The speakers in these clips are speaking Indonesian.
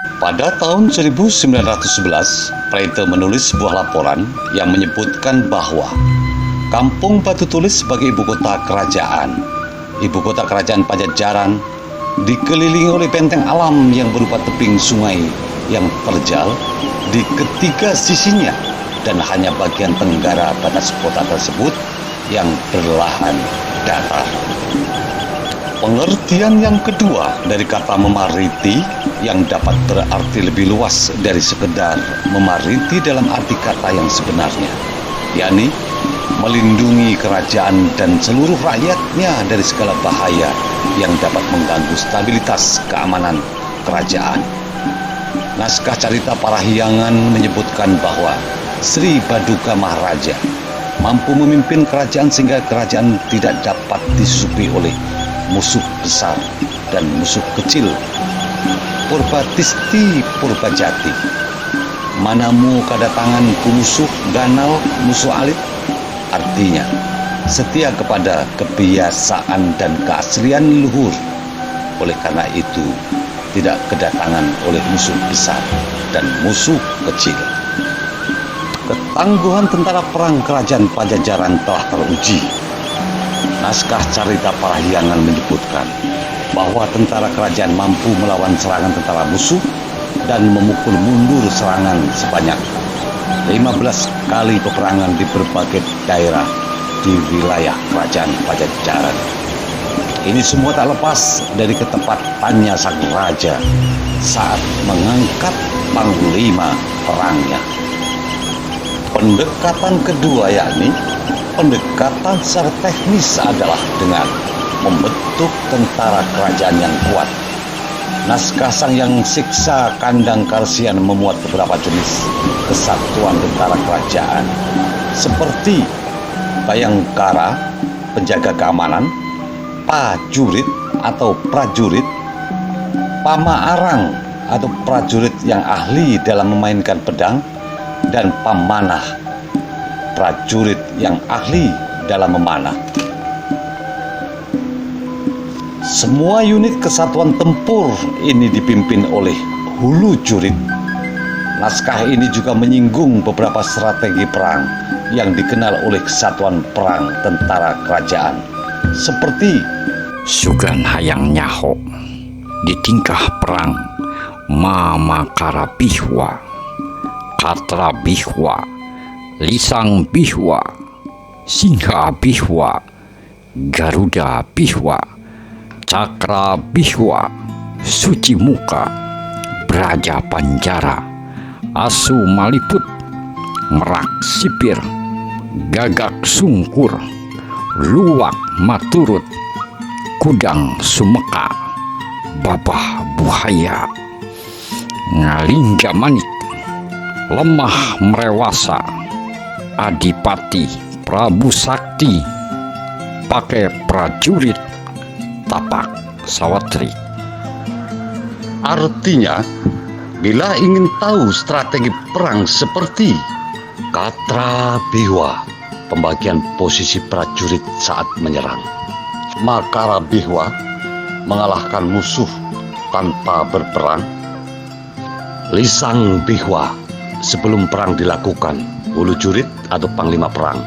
Pada tahun 1911, Plato menulis sebuah laporan yang menyebutkan bahwa Kampung Batu Tulis sebagai ibu kota kerajaan Pajajaran, dikelilingi oleh benteng alam yang berupa tebing sungai yang terjal di ketiga sisinya, dan hanya bagian tenggara batas kota tersebut yang berlahan datar. Pengertian yang kedua dari kata memariti yang dapat berarti lebih luas dari sekedar memariti dalam arti kata yang sebenarnya, yakni melindungi kerajaan dan seluruh rakyatnya dari segala bahaya yang dapat mengganggu stabilitas keamanan kerajaan. Naskah Carita Parahyangan menyebutkan bahwa Sri Baduka Maharaja mampu memimpin kerajaan sehingga kerajaan tidak dapat disusupi oleh musuh besar dan musuh kecil. Purbatisti Purbajati, manamu kadatangan ku musuh ganal musuh alit, artinya setia kepada kebiasaan dan keaslian leluhur. Oleh karena itu tidak kedatangan oleh musuh besar dan musuh kecil. Ketangguhan tentara perang kerajaan Pajajaran telah teruji. Naskah Carita Parahyangan menyebutkan bahwa tentara kerajaan mampu melawan serangan tentara musuh dan memukul mundur serangan sebanyak 15 kali peperangan di berbagai daerah di wilayah kerajaan Pajajaran. Ini semua tak lepas dari ketepatannya sang raja saat mengangkat panglima perangnya. Pendekatan kedua, yakni pendekatan secara teknis, adalah dengan membentuk tentara kerajaan yang kuat. Naskah Sang Hyang Siksa Kandang Karsian memuat beberapa jenis kesatuan tentara kerajaan seperti Bayangkara, penjaga keamanan, Pajurit atau prajurit, Pamaarang atau prajurit yang ahli dalam memainkan pedang, dan Pamanah, prajurit yang ahli dalam memanah. Semua unit kesatuan tempur ini dipimpin oleh hulu jurit. Naskah ini juga menyinggung beberapa strategi perang yang dikenal oleh kesatuan perang tentara kerajaan, seperti Sugan Hayang Nyaho di tingkah perang Mamakara Bihwa, Katra Bihwa, Lisang Bihwa, Singha Bihwa, Garuda Bihwa, Cakra Bihwa, Suci Muka, Braja Panjara, Asu Maliput, Merak Sipir, Gagak Sungkur, Luwak Maturut, Kudang Sumeka, Babah Buhaya, Ngalingga Manik, Lemah Merewasa, Adipati Prabu Sakti, Pakai Prajurit, Tapak Sawatri. artinya, bila ingin tahu strategi perang seperti Katra Bihwa, pembagian posisi prajurit saat menyerang, Makara Bihwa, mengalahkan musuh tanpa berperang, Lisang Bihwa, sebelum perang dilakukan, hulu jurit atau panglima perang,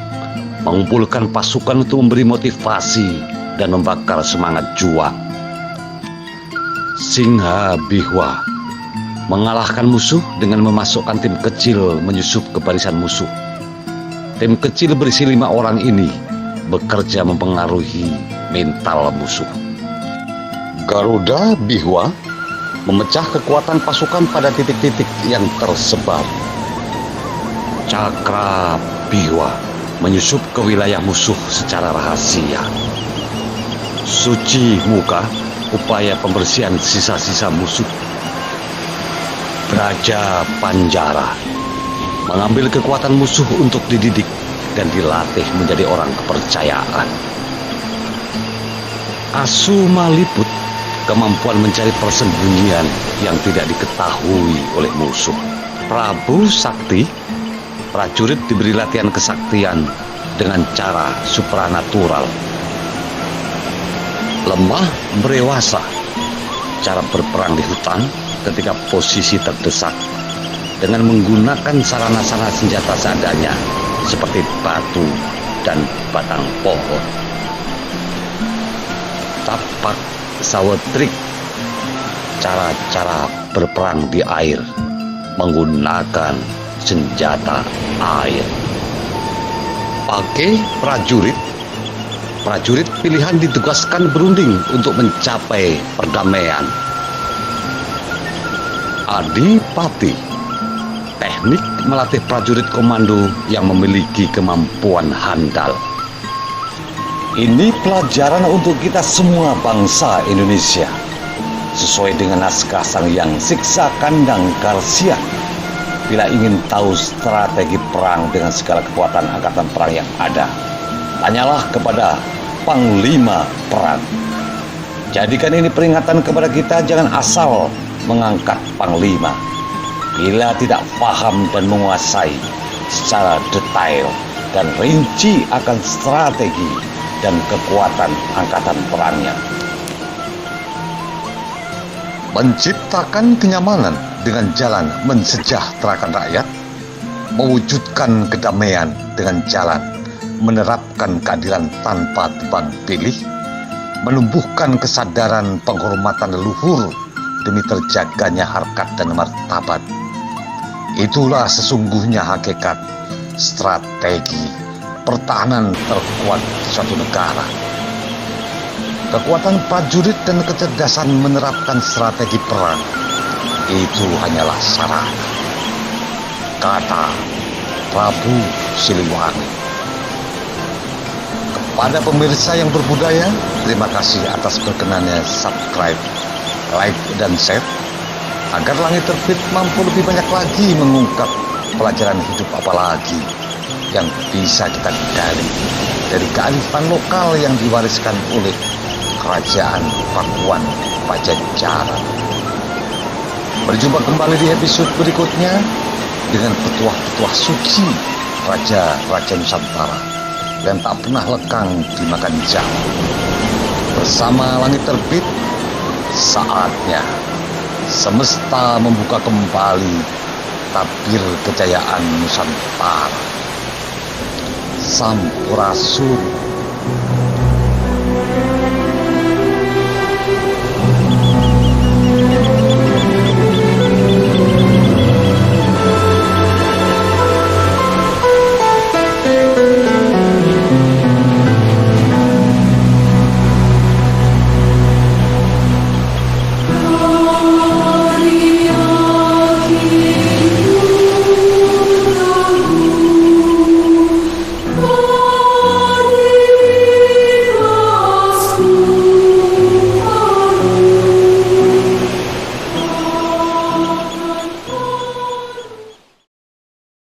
mengumpulkan pasukan untuk memberi motivasi dan membakar semangat juang. Singha Bihwa, mengalahkan musuh dengan memasukkan tim kecil menyusup ke barisan musuh. Tim kecil berisi 5 orang ini bekerja mempengaruhi mental musuh. Garuda Bihwa memecah kekuatan pasukan pada titik-titik yang tersebar. Cakra Bihwa menyusup ke wilayah musuh secara rahasia. Suci Muka, upaya pembersihan sisa-sisa musuh. Braja Panjara, mengambil kekuatan musuh untuk dididik dan dilatih menjadi orang kepercayaan. Asu Maliput, kemampuan mencari persembunyian yang tidak diketahui oleh musuh. Prabu Sakti, prajurit diberi latihan kesaktian dengan cara supranatural. Lemah Brewasa, cara berperang di hutan ketika posisi terdesak dengan menggunakan sarana-sarana senjata seadanya seperti batu dan batang pohon. Tapak sawetrik, cara-cara berperang di air menggunakan senjata air. Pakai prajurit pilihan ditugaskan berunding untuk mencapai perdamaian. Adipati, teknik melatih prajurit komando yang memiliki kemampuan handal. Ini pelajaran untuk kita semua bangsa Indonesia. Sesuai dengan naskah Sang Hyang Siksa Kandang Karsia. Bila ingin tahu strategi perang dengan segala kekuatan angkatan perang yang ada, tanyalah kepada Panglima Perang. Jadikan ini peringatan kepada kita, jangan asal mengangkat Panglima bila tidak paham dan menguasai secara detail dan rinci akan strategi dan kekuatan angkatan perangnya. Menciptakan kenyamanan dengan jalan mensejahterakan rakyat, mewujudkan kedamaian dengan jalan menerapkan keadilan tanpa tebang pilih, menumbuhkan kesadaran penghormatan leluhur demi terjaganya harkat dan martabat. Itulah sesungguhnya hakikat strategi pertahanan terkuat suatu negara. Kekuatan prajurit dan kecerdasan menerapkan strategi perang itu hanyalah sarana, kata Prabu Siliwangi. Kepada pemirsa yang berbudaya, terima kasih atas berkenannya subscribe, like, dan share agar Langit Terbit mampu lebih banyak lagi mengungkap pelajaran hidup apalagi yang bisa kita gali dari kearifan lokal yang diwariskan oleh Kerajaan Pakuan Pajajaran. Berjumpa kembali di episode berikutnya dengan petuah-petuah suci Raja-Raja Nusantara yang tak pernah lekang dimakan jam. Bersama Langit Terbit, saatnya semesta membuka kembali tabir kejayaan Nusantara. Sampurasun.